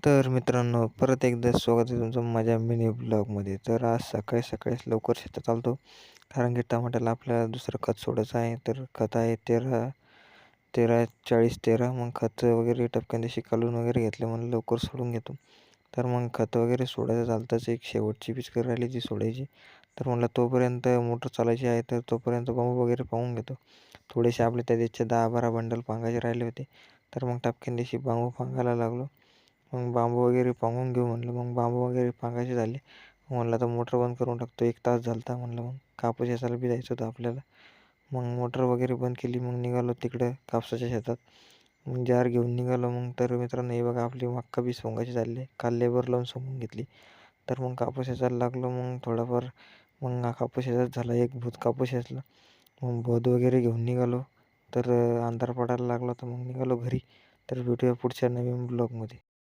तर मित्रांनो, परत एकदा स्वागत आहे तुमचं माझ्या मिनी ब्लॉगमध्ये. तर आज सकाळी सकाळीच लवकर शेतात आलो कारण की टमाट्याला आपल्याला दुसरं खत सोडायचं आहे. तर खत आहे 13 मग खत वगैरे टपक्यान काढून वगैरे घेतले, म्हणून लवकर सोडून घेतो. तर मग खत वगैरे सोडायचं चालतंच, एक शेवटची पिचकारी राहिली ती सोडायची. तर म्हणलं तोपर्यंत मोटर चालायची आहे, तर तोपर्यंत बांबू वगैरे पाहून घेतो. थोडेसे आपले त्या दिवशीचे 10-12 बंडल पांगायचे राहिले होते. तर मग टपक्यान दिवशी बांबू पांगायला लागलो. मग बांबू वगैरे पांगून घेऊ म्हणलं. मग बांबू वगैरे पांगायचे झाले. म्हणलं आता मोटर बंद करून टाकतो. 1 तास झाला होता म्हणलं. मग कापूस वेचायला बी जायचं होतं आपल्याला. मग मोटर वगैरे बंद केली. मग निघालो तिकडं कापसाच्या शेतात. मग जार घेऊन निघालो. मग तर मित्रांनो, हे बघा आपली मक्का बी सोंगायची झाली आहे. काल लेबर लावून सोंगून घेतली. तर मग कापूस वेचायला लागलो. मग थोडाफार मग हा कापूस वेचत झाला. एक भूत कापूस वेचला. मग भोत वगैरे घेऊन निघालो. तर अंधार पडायला लागला, तर मग निघालो घरी. तर भेटूया पुढच्या नवीन ब्लॉगमध्ये.